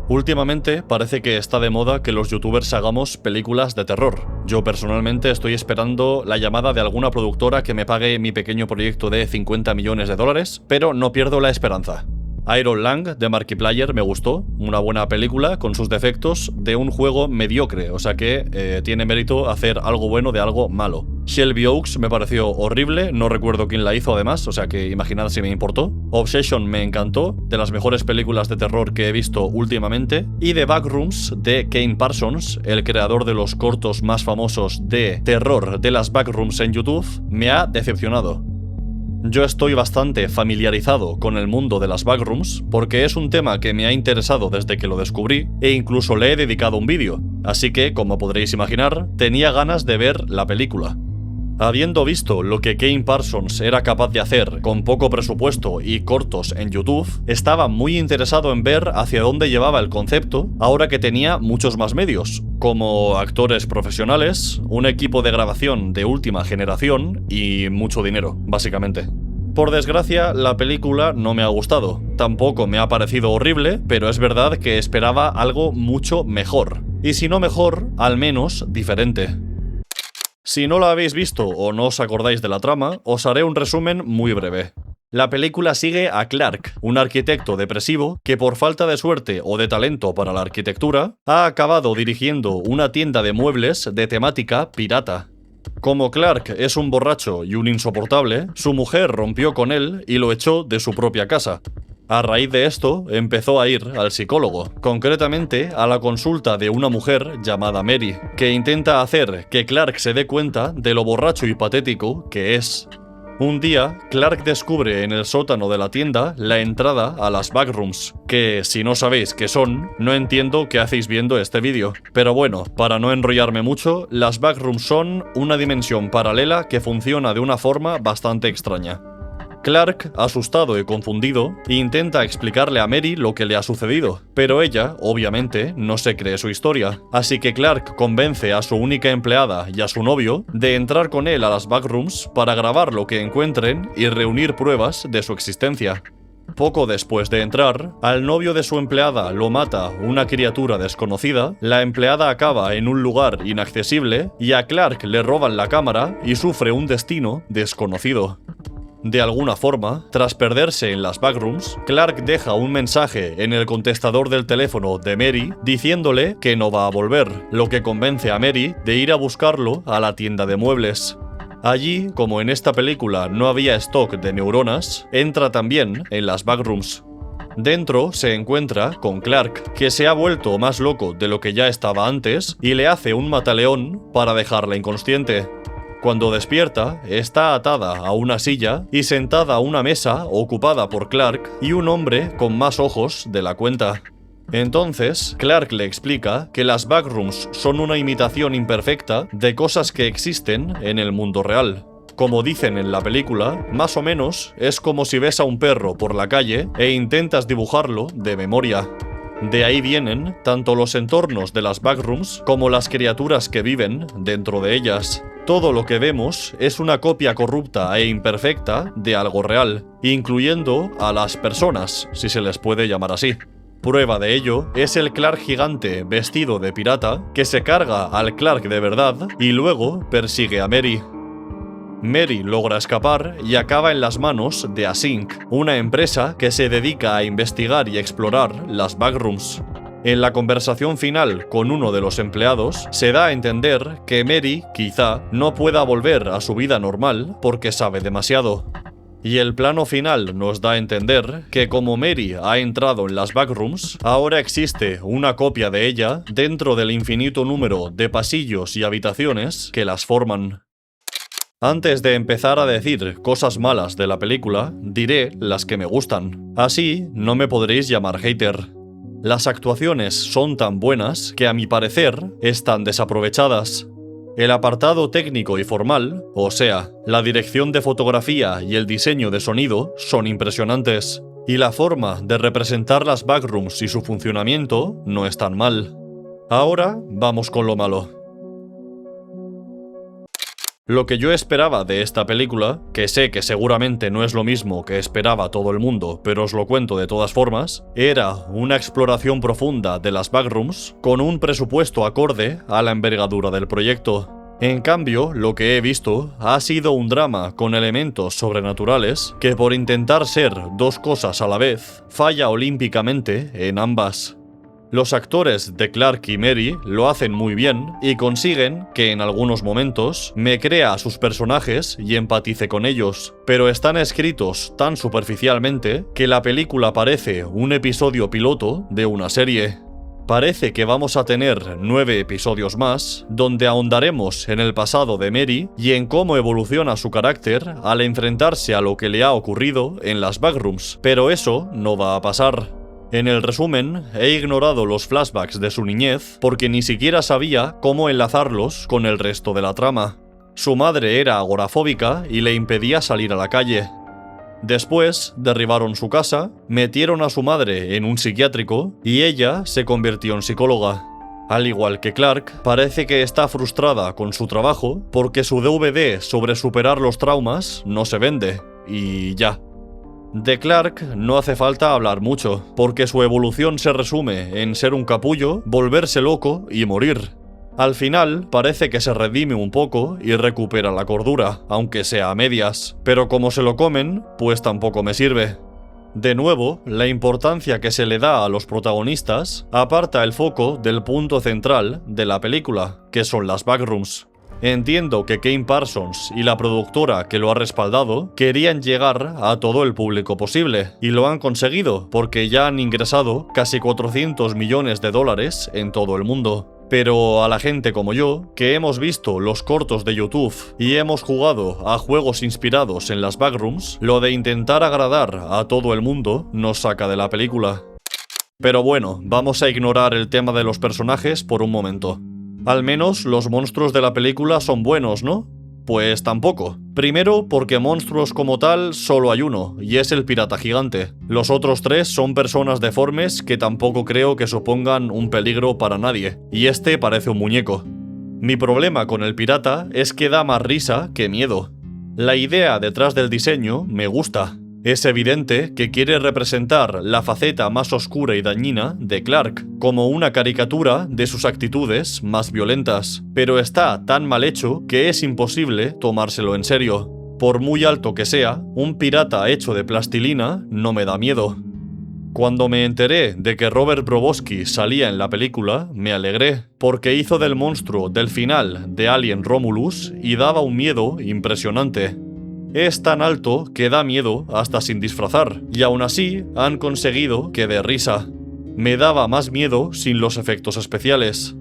Últimamente parece que está de moda que los youtubers hagamos películas de terror. Yo personalmente estoy esperando la llamada de alguna productora que me pague mi pequeño proyecto de 50 millones de dólares, pero no pierdo la esperanza. Iron Lang de Markiplier me gustó, una buena película con sus defectos de un juego mediocre, o sea que tiene mérito hacer algo bueno de algo malo. Shelby Oaks me pareció horrible, no recuerdo quién la hizo además, o sea que imaginad si me importó. Obsession me encantó, de las mejores películas de terror que he visto últimamente. Y The Backrooms de Kane Parsons, el creador de los cortos más famosos de terror de las Backrooms en YouTube, me ha decepcionado. Yo estoy bastante familiarizado con el mundo de las backrooms porque es un tema que me ha interesado desde que lo descubrí e incluso le he dedicado un vídeo, así que, como podréis imaginar, tenía ganas de ver la película. Habiendo visto lo que Kane Parsons era capaz de hacer con poco presupuesto y cortos en YouTube, estaba muy interesado en ver hacia dónde llevaba el concepto ahora que tenía muchos más medios, como actores profesionales, un equipo de grabación de última generación y mucho dinero, básicamente. Por desgracia, la película no me ha gustado. Tampoco me ha parecido horrible, pero es verdad que esperaba algo mucho mejor. Y si no mejor, al menos diferente. Si no la habéis visto o no os acordáis de la trama, os haré un resumen muy breve. La película sigue a Clark, un arquitecto depresivo que por falta de suerte o de talento para la arquitectura, ha acabado dirigiendo una tienda de muebles de temática pirata. Como Clark es un borracho y un insoportable, su mujer rompió con él y lo echó de su propia casa. A raíz de esto, empezó a ir al psicólogo, concretamente a la consulta de una mujer llamada Mary, que intenta hacer que Clark se dé cuenta de lo borracho y patético que es. Un día, Clark descubre en el sótano de la tienda la entrada a las backrooms, que, si no sabéis qué son, no entiendo qué hacéis viendo este vídeo. Pero bueno, para no enrollarme mucho, las backrooms son una dimensión paralela que funciona de una forma bastante extraña. Clark, asustado y confundido, intenta explicarle a Mary lo que le ha sucedido, pero ella, obviamente, no se cree su historia, así que Clark convence a su única empleada y a su novio de entrar con él a las backrooms para grabar lo que encuentren y reunir pruebas de su existencia. Poco después de entrar, al novio de su empleada lo mata una criatura desconocida, la empleada acaba en un lugar inaccesible y a Clark le roban la cámara y sufre un destino desconocido. De alguna forma, tras perderse en las backrooms, Clark deja un mensaje en el contestador del teléfono de Mary diciéndole que no va a volver, lo que convence a Mary de ir a buscarlo a la tienda de muebles. Allí, como en esta película no había stock de neuronas, entra también en las backrooms. Dentro se encuentra con Clark, que se ha vuelto más loco de lo que ya estaba antes y le hace un mataleón para dejarla inconsciente. Cuando despierta, está atada a una silla y sentada a una mesa ocupada por Clark y un hombre con más ojos de la cuenta. Entonces, Clark le explica que las backrooms son una imitación imperfecta de cosas que existen en el mundo real. Como dicen en la película, más o menos es como si ves a un perro por la calle e intentas dibujarlo de memoria. De ahí vienen tanto los entornos de las backrooms como las criaturas que viven dentro de ellas. Todo lo que vemos es una copia corrupta e imperfecta de algo real, incluyendo a las personas, si se les puede llamar así. Prueba de ello es el Clark gigante vestido de pirata que se carga al Clark de verdad y luego persigue a Mary. Mary logra escapar y acaba en las manos de Async, una empresa que se dedica a investigar y explorar las backrooms. En la conversación final con uno de los empleados, se da a entender que Mary, quizá, no pueda volver a su vida normal porque sabe demasiado. Y el plano final nos da a entender que como Mary ha entrado en las backrooms, ahora existe una copia de ella dentro del infinito número de pasillos y habitaciones que las forman. Antes de empezar a decir cosas malas de la película, diré las que me gustan. Así no me podréis llamar hater. Las actuaciones son tan buenas que a mi parecer están desaprovechadas. El apartado técnico y formal, o sea, la dirección de fotografía y el diseño de sonido, son impresionantes. Y la forma de representar las backrooms y su funcionamiento no es tan mal. Ahora vamos con lo malo. Lo que yo esperaba de esta película, que sé que seguramente no es lo mismo que esperaba todo el mundo, pero os lo cuento de todas formas, era una exploración profunda de las backrooms con un presupuesto acorde a la envergadura del proyecto. En cambio, lo que he visto ha sido un drama con elementos sobrenaturales que por intentar ser dos cosas a la vez, falla olímpicamente en ambas. Los actores de Clark y Mary lo hacen muy bien y consiguen que en algunos momentos me crea a sus personajes y empatice con ellos, pero están escritos tan superficialmente que la película parece un episodio piloto de una serie. Parece que vamos a tener 9 episodios más, donde ahondaremos en el pasado de Mary y en cómo evoluciona su carácter al enfrentarse a lo que le ha ocurrido en las backrooms, pero eso no va a pasar. En el resumen, he ignorado los flashbacks de su niñez porque ni siquiera sabía cómo enlazarlos con el resto de la trama. Su madre era agorafóbica y le impedía salir a la calle. Después, derribaron su casa, metieron a su madre en un psiquiátrico y ella se convirtió en psicóloga. Al igual que Clark, parece que está frustrada con su trabajo porque su DVD sobre superar los traumas no se vende, y ya. De Clark no hace falta hablar mucho, porque su evolución se resume en ser un capullo, volverse loco y morir. Al final parece que se redime un poco y recupera la cordura, aunque sea a medias, pero como se lo comen, pues tampoco me sirve. De nuevo, la importancia que se le da a los protagonistas aparta el foco del punto central de la película, que son las backrooms. Entiendo que Kane Parsons y la productora que lo ha respaldado querían llegar a todo el público posible, y lo han conseguido porque ya han ingresado casi 400 millones de dólares en todo el mundo. Pero a la gente como yo, que hemos visto los cortos de YouTube y hemos jugado a juegos inspirados en las backrooms, lo de intentar agradar a todo el mundo nos saca de la película. Pero bueno, vamos a ignorar el tema de los personajes por un momento. Al menos los monstruos de la película son buenos, ¿no? Pues tampoco. Primero, porque monstruos como tal solo hay uno, y es el pirata gigante. Los otros 3 son personas deformes que tampoco creo que supongan un peligro para nadie, y este parece un muñeco. Mi problema con el pirata es que da más risa que miedo. La idea detrás del diseño me gusta. Es evidente que quiere representar la faceta más oscura y dañina de Clark, como una caricatura de sus actitudes más violentas, pero está tan mal hecho que es imposible tomárselo en serio. Por muy alto que sea, un pirata hecho de plastilina no me da miedo. Cuando me enteré de que Robert Broboski salía en la película, me alegré, porque hizo del monstruo del final de Alien Romulus y daba un miedo impresionante. Es tan alto que da miedo hasta sin disfrazar, y aún así han conseguido que dé risa. Me daba más miedo sin los efectos especiales.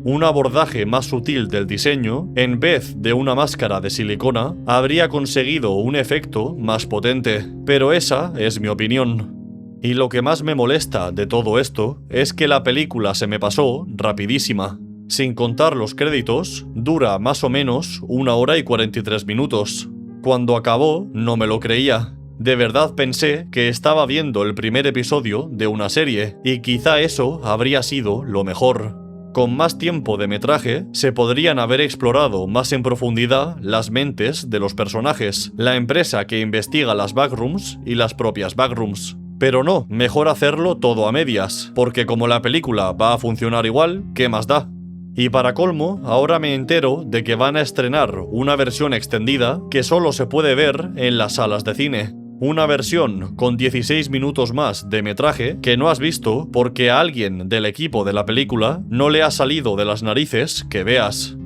Un abordaje más sutil del diseño, en vez de una máscara de silicona, habría conseguido un efecto más potente, pero esa es mi opinión. Y lo que más me molesta de todo esto es que la película se me pasó rapidísima. Sin contar los créditos, dura más o menos 1 hora y 43 minutos. Cuando acabó, no me lo creía. De verdad pensé que estaba viendo el primer episodio de una serie, y quizá eso habría sido lo mejor. Con más tiempo de metraje, se podrían haber explorado más en profundidad las mentes de los personajes, la empresa que investiga las backrooms y las propias backrooms. Pero no, mejor hacerlo todo a medias, porque como la película va a funcionar igual, ¿qué más da? Y para colmo, ahora me entero de que van a estrenar una versión extendida que solo se puede ver en las salas de cine. Una versión con 16 minutos más de metraje que no has visto porque a alguien del equipo de la película no le ha salido de las narices que veas.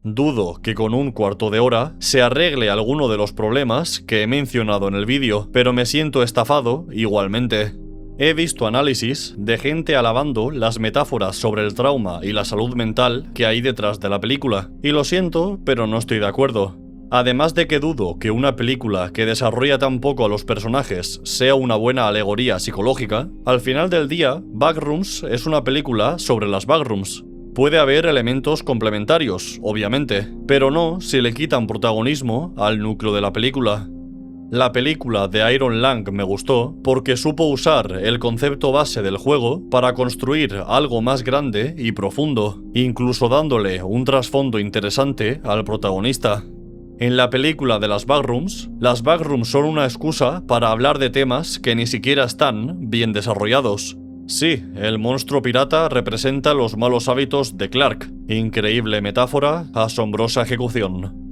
Dudo que con un cuarto de hora se arregle alguno de los problemas que he mencionado en el vídeo, pero me siento estafado igualmente. He visto análisis de gente alabando las metáforas sobre el trauma y la salud mental que hay detrás de la película, y lo siento, pero no estoy de acuerdo. Además de que dudo que una película que desarrolla tan poco a los personajes sea una buena alegoría psicológica, al final del día, Backrooms es una película sobre las backrooms. Puede haber elementos complementarios, obviamente, pero no si le quitan protagonismo al núcleo de la película. La película de Iron Lang me gustó porque supo usar el concepto base del juego para construir algo más grande y profundo, incluso dándole un trasfondo interesante al protagonista. En la película de las backrooms son una excusa para hablar de temas que ni siquiera están bien desarrollados. Sí, el monstruo pirata representa los malos hábitos de Clark. Increíble metáfora, asombrosa ejecución.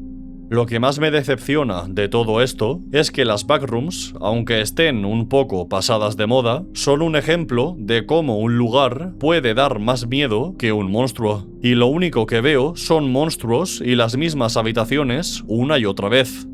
Lo que más me decepciona de todo esto es que las backrooms, aunque estén un poco pasadas de moda, son un ejemplo de cómo un lugar puede dar más miedo que un monstruo. Y lo único que veo son monstruos y las mismas habitaciones una y otra vez.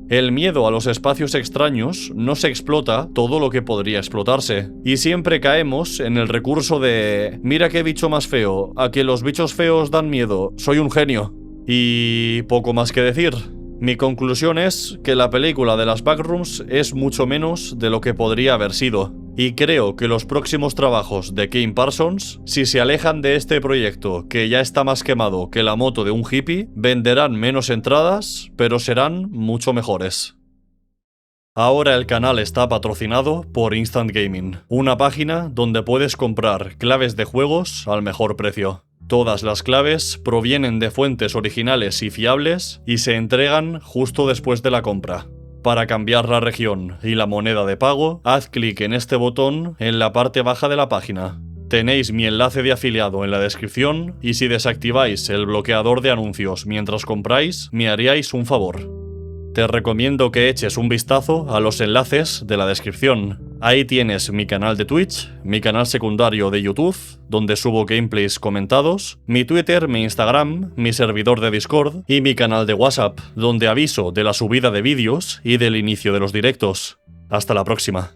El miedo a los espacios extraños no se explota todo lo que podría explotarse. Y siempre caemos en el recurso de «mira qué bicho más feo, a que los bichos feos dan miedo, soy un genio». Y poco más que decir. Mi conclusión es que la película de las backrooms es mucho menos de lo que podría haber sido. Y creo que los próximos trabajos de Kim Parsons, si se alejan de este proyecto que ya está más quemado que la moto de un hippie, venderán menos entradas, pero serán mucho mejores. Ahora el canal está patrocinado por Instant Gaming, una página donde puedes comprar claves de juegos al mejor precio. Todas las claves provienen de fuentes originales y fiables y se entregan justo después de la compra. Para cambiar la región y la moneda de pago, haz clic en este botón en la parte baja de la página. Tenéis mi enlace de afiliado en la descripción y si desactiváis el bloqueador de anuncios mientras compráis, me haríais un favor. Te recomiendo que eches un vistazo a los enlaces de la descripción. Ahí tienes mi canal de Twitch, mi canal secundario de YouTube, donde subo gameplays comentados, mi Twitter, mi Instagram, mi servidor de Discord y mi canal de WhatsApp, donde aviso de la subida de vídeos y del inicio de los directos. Hasta la próxima.